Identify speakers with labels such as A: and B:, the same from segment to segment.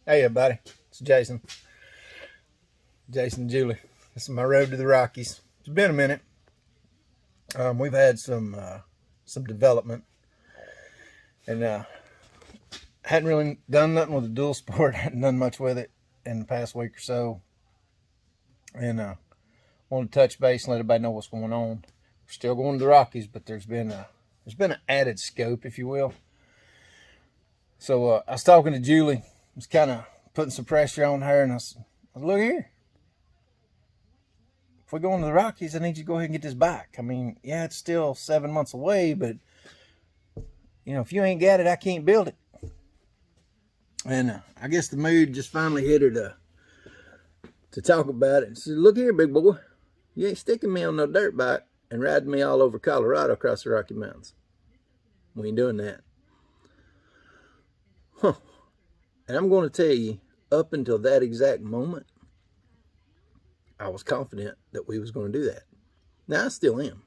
A: Hey everybody, it's Jason and Julie. This is my road to the Rockies. It's been a minute. We've had some development, and hadn't really done nothing with the dual sport. Hadn't done much with it in the past week or so, and wanted to touch base and let everybody know what's going on. We're still going to the Rockies, but there's been an added scope, if you will. So I was talking to Julie. I was kind of putting some pressure on her, and I said, look here. If we're going to the Rockies, I need you to go ahead and get this bike. I mean, yeah, it's still 7 months away, but, you know, if you ain't got it, I can't build it. And I guess the mood just finally hit her to talk about it. She said, look here, big boy. You ain't sticking me on no dirt bike and riding me all over Colorado across the Rocky Mountains. We ain't doing that. Huh. And I'm going to tell you, up until that exact moment, I was confident that we was going to do that. Now I still am.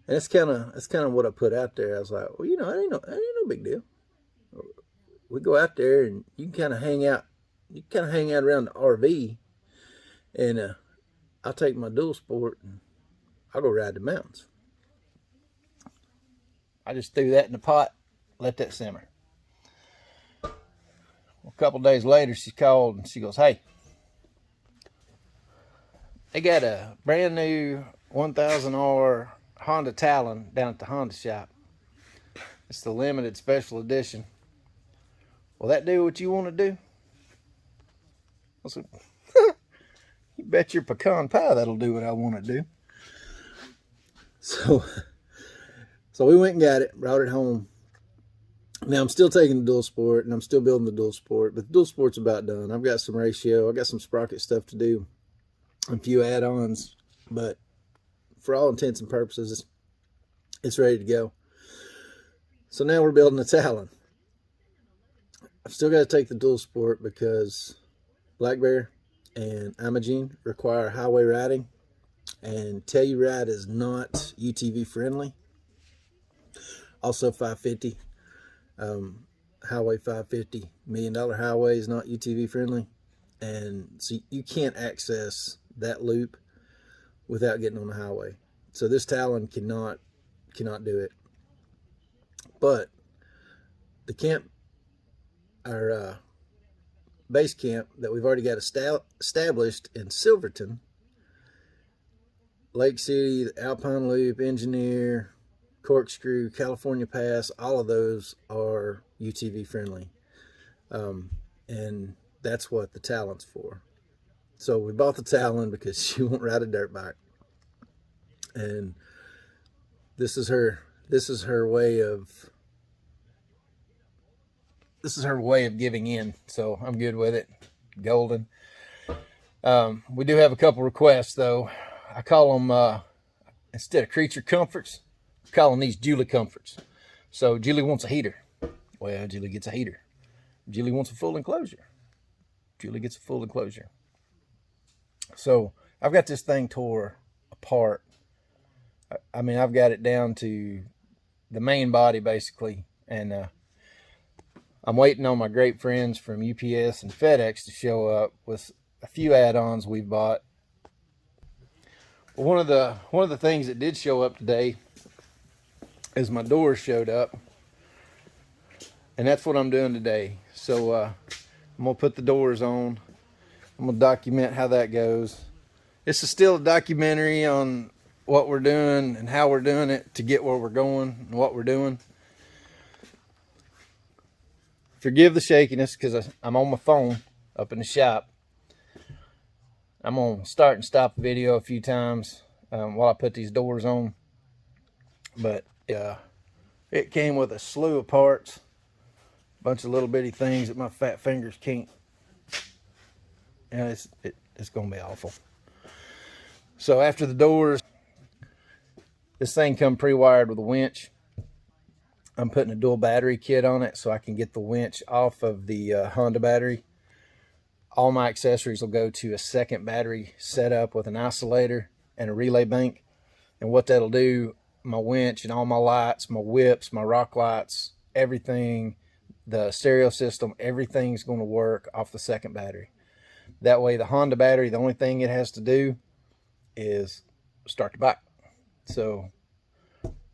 A: And that's kind of what I put out there. I was like, well, you know, it ain't no big deal. We go out there and you can kind of hang out. You kind of hang out around the RV, and I'll take my dual sport and I'll go ride the mountains. I just threw that in the pot, let that simmer. Well, a couple days later, she called and she goes, hey, they got a brand new 1000R Honda Talon down at the Honda shop. It's the limited special edition. Will that do what you want to do? I said, you bet your pecan pie that'll do what I want to do. So we went and got it, brought it home. Now I'm still taking the dual sport and I'm still building the dual sport, but the dual sport's about done. I've got some ratio, I got some sprocket stuff to do, a few add-ons, but for all intents and purposes, it's ready to go. So now we're building a Talon. I've still got to take the dual sport because Black Bear and Imogene require highway riding, and Telluride is not UTV friendly. Also 550, highway 550, $1 million highway is not UTV friendly, and so you can't access that loop without getting on the highway. So this Talon cannot do it. But the camp, our base camp that we've already got established in Silverton, Lake City, the Alpine Loop, Engineer, Corkscrew, California Pass, all of those are UTV friendly. And that's what the Talon's for. So we bought the Talon because she won't ride a dirt bike. And this is her way of giving in. So I'm good with it. Golden. We do have a couple requests though. I call them instead of creature comforts, I'm calling these Julie comforts. So Julie wants a heater. Well, Julie gets a heater. Julie wants a full enclosure. Julie gets a full enclosure. So I've got this thing tore apart. I mean, I've got it down to the main body basically, and I'm waiting on my great friends from UPS and FedEx to show up with a few add-ons we've bought. But one of the things that did show up today is my doors showed up, and that's what I'm doing today. So I'm gonna put the doors on. I'm gonna document how that goes. This is still a documentary on what we're doing and how we're doing it to get where we're going and what we're doing. Forgive the shakiness because I'm on my phone up in the shop. I'm gonna start and stop the video a few times while I put these doors on. But it came with a slew of parts, a bunch of little bitty things that my fat fingers can't. And it's gonna be awful. So after the doors, this thing come pre-wired with a winch. I'm putting a dual battery kit on it so I can get the winch off of the Honda battery. All my accessories will go to a second battery setup with an isolator and a relay bank. And what that'll do, my winch and all my lights, my whips, my rock lights, everything the stereo system, everything's going to work off the second battery. That way the Honda battery, the only thing it has to do is start the bike. So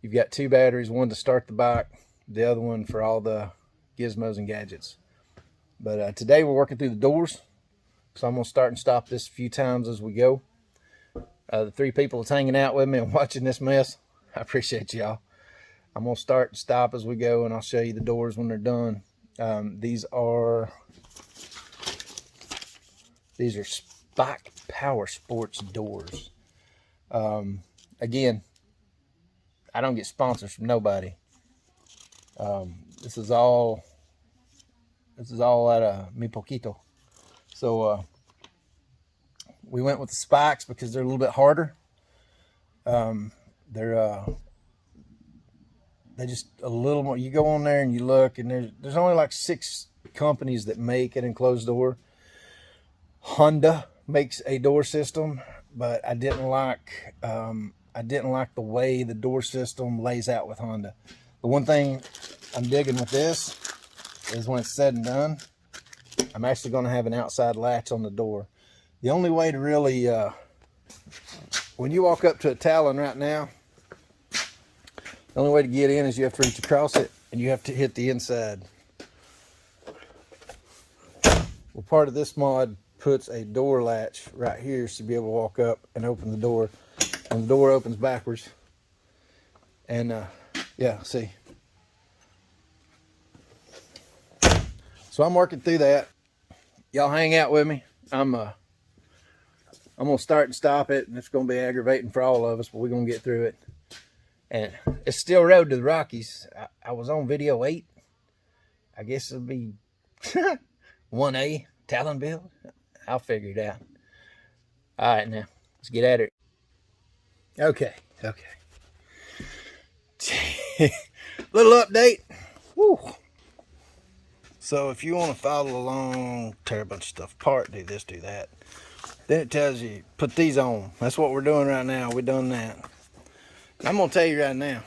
A: you've got two batteries, one to start the bike, the other one for all the gizmos and gadgets. But today we're working through the doors, so I'm going to start and stop this a few times as we go. The three people that's hanging out with me and watching this mess, I appreciate y'all. I'm going to start and stop as we go, and I'll show you the doors when they're done. These are Spike Power Sports doors. Again, I don't get sponsors from nobody. This is all out of mi poquito. So we went with the Spikes because they're a little bit harder. They're just a little more. You go on there and you look, and there's only like 6 companies that make an enclosed door. Honda makes a door system, but I didn't like the way the door system lays out with Honda. The one thing I'm digging with this is when it's said and done, I'm actually going to have an outside latch on the door. The only way to really, when you walk up to a Talon right now, the only way to get in is you have to reach across it, and you have to hit the inside. Well, part of this mod puts a door latch right here so you'll be able to walk up and open the door. And the door opens backwards. And yeah, see. So I'm working through that. Y'all hang out with me. I'm gonna start and stop it, and it's gonna be aggravating for all of us, but we're gonna get through it. And it's still road to the Rockies. I was on video 8. I guess it'll be 1A Talon build. I'll figure it out. All right, now let's get at it. Okay. Little update. Woo. So if you want to follow along, tear a bunch of stuff apart, do this, do that. Then it tells you, put these on. That's what we're doing right now. We've done that. I'm going to tell you right now.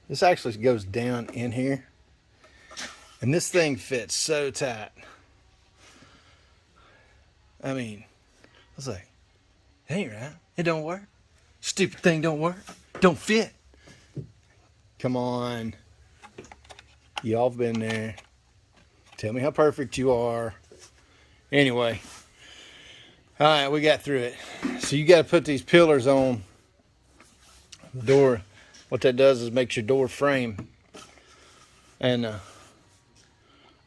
A: This actually goes down in here. And this thing fits so tight. I mean, I was like, it ain't right. It don't work. Stupid thing don't work. Don't fit. Come on. Y'all have been there. Tell me how perfect you are. Anyway. All right, we got through it. So you got to put these pillars on the door. What that does is makes your door frame. And I'm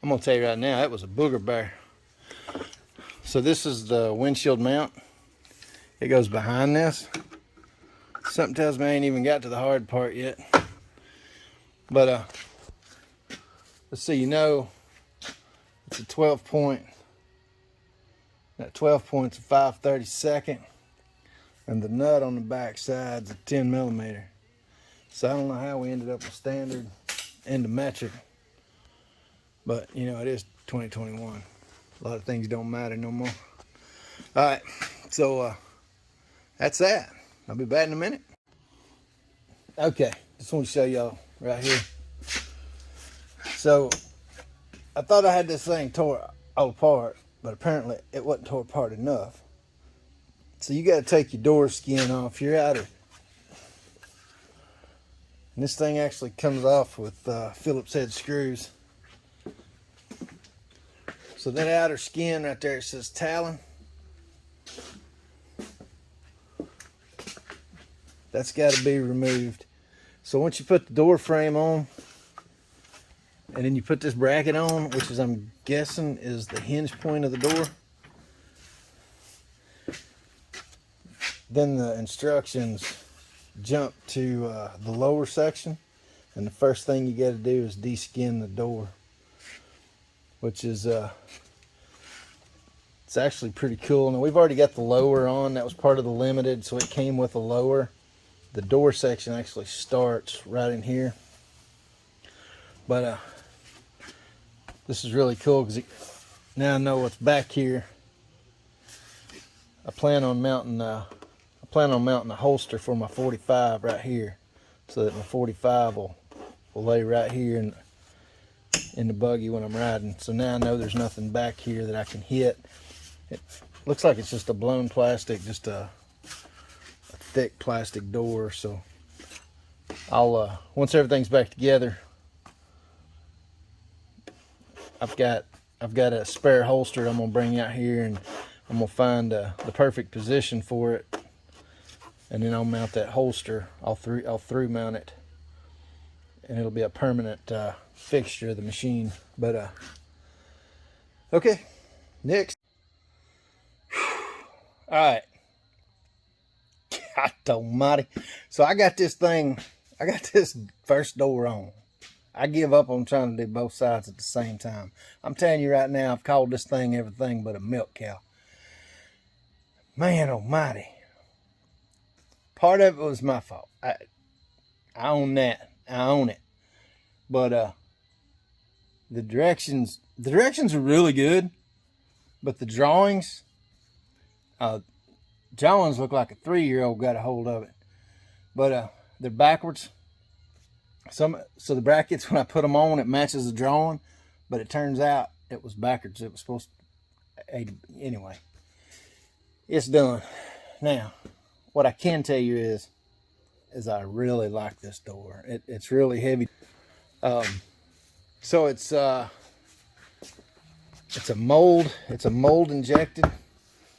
A: going to tell you right now, that was a booger bear. So this is the windshield mount. It goes behind this. Something tells me I ain't even got to the hard part yet. But let's see, it's a 12 point. That 12 point's a 5/32, and the nut on the back side's a 10 millimeter. So I don't know how we ended up with standard and the metric, but it is 2021. A lot of things don't matter no more. All right, so that's that. I'll be back in a minute. Okay, just want to show y'all right here. So I thought I had this thing tore all apart, but apparently it wasn't tore apart enough. So you got to take your door skin off your outer. And this thing actually comes off with Phillips head screws. So that outer skin right there, it says Talon. That's got to be removed. So once you put the door frame on, and then you put this bracket on, which is, I'm guessing, is the hinge point of the door. Then the instructions jump to the lower section. And the first thing you got to do is de-skin the door. Which is, it's actually pretty cool. Now we've already got the lower on. That was part of the limited, so it came with a lower. The door section actually starts right in here. But this is really cool because now I know what's back here. I plan on mounting a holster for my 45 right here, so that my 45 will will lay right here in the buggy when I'm riding. So now I know there's nothing back here that I can hit. It looks like it's just a blown plastic, just a thick plastic door. So I'll once everything's back together, I've got a spare holster I'm gonna bring out here, and I'm gonna find the perfect position for it, and then I'll mount that holster. I'll through mount it, and it'll be a permanent fixture of the machine. But okay, next. All right, God almighty. So I got this first door on. I give up on trying to do both sides at the same time. I'm telling you right now, I've called this thing everything but a milk cow. Man almighty. Part of it was my fault. I own that. I own it. But the directions are really good, but the drawings look like a 3-year-old got a hold of it. But they're backwards. So the brackets, when I put them on, it matches the drawing, but it turns out it was backwards. It was supposed to, anyway, it's done. Now, what I can tell you is I really like this door. It's really heavy. So it's a mold injected.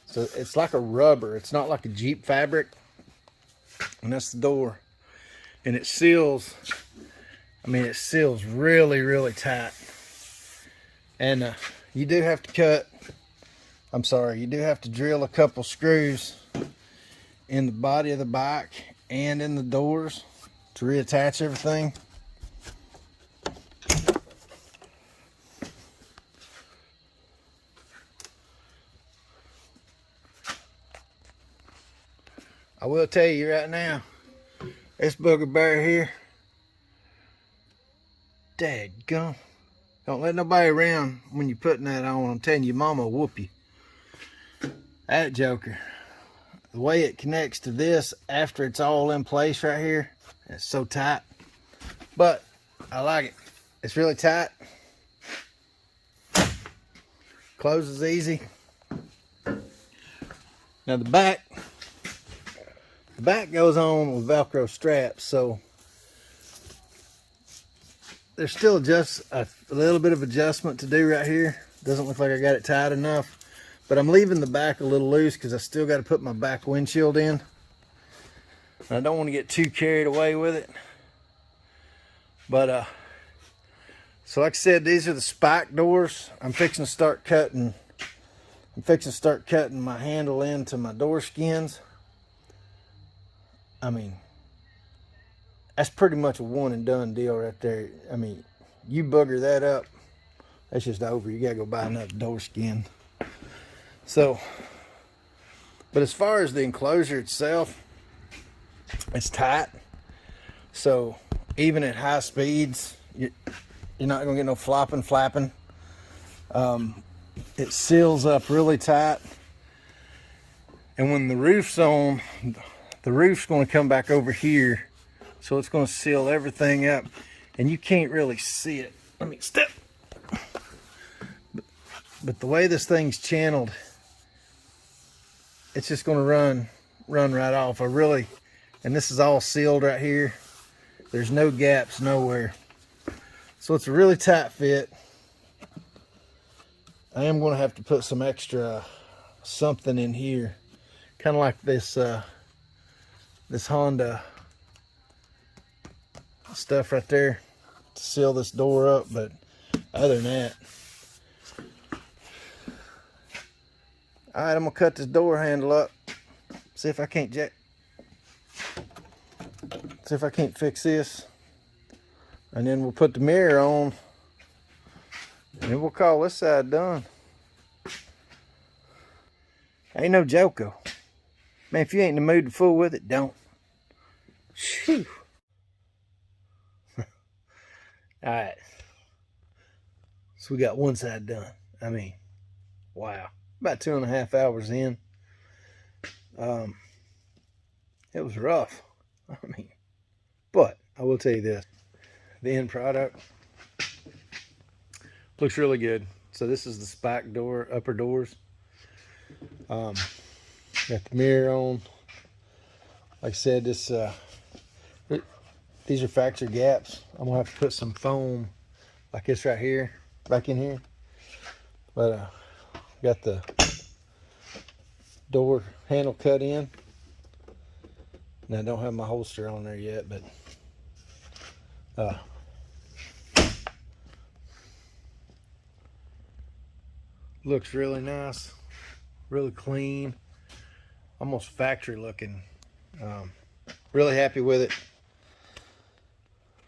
A: So it's like a rubber. It's not like a Jeep fabric. And that's the door. And it seals, it seals really, really tight. And you do have to drill a couple screws in the body of the bike and in the doors to reattach everything. I will tell you right now, this booger bear here, dadgum, don't let nobody around when you're putting that on. I'm telling you, mama will whoop you. That joker, the way it connects to this after it's all in place right here, it's so tight. But I like it. It's really tight. Closes easy. Now the back goes on with Velcro straps, so there's still just a little bit of adjustment to do right here. Doesn't look like I got it tight enough, but I'm leaving the back a little loose because I still got to put my back windshield in. And I don't want to get too carried away with it. But so like I said, these are the spike doors. I'm fixing to start cutting my handle into my door skins. That's pretty much a one and done deal right there. You bugger that up, that's just over. You gotta go buy another door skin. So, but as far as the enclosure itself, it's tight. So even at high speeds, you're not gonna get no flapping. It seals up really tight. And when the roof's on, the roof's going to come back over here, so it's going to seal everything up, and you can't really see it. Let me step. But the way this thing's channeled, it's just going to run right off. And this is all sealed right here. There's no gaps nowhere, so it's a really tight fit. I am going to have to put some extra something in here, kind of like this Honda stuff right there to seal this door up. But other than that, all right, I'm gonna cut this door handle up, see if I can't fix this, and then we'll put the mirror on, and then we'll call this side done. Ain't no joke though. Man, if you ain't in the mood to fool with it, don't. Phew. Alright. So we got one side done. Wow. About 2.5 hours in. It was rough. But I will tell you this. the end product. Looks really good. So this is the spike door, upper doors. Got the mirror on. Like I said, these are factory gaps. I'm gonna have to put some foam like this right here, back in here. But got the door handle cut in. Now I don't have my holster on there yet, but looks really nice, really clean, almost factory looking. Really happy with it.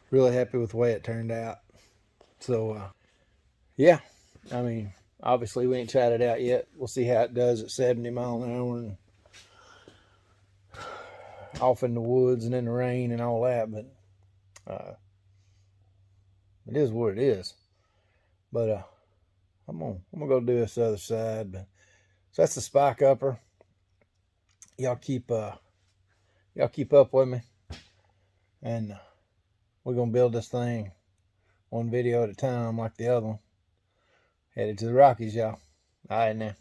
A: Really happy with the way it turned out. So yeah, I mean, obviously we ain't tried it out yet. We'll see how it does at 70 miles an hour and off in the woods and in the rain and all that. But it is what it is. But I'm gonna go do this other side. But so that's the spike upper. Y'all keep up with me, and we're gonna build this thing one video at a time, like the other one. Headed to the Rockies, y'all. All right now.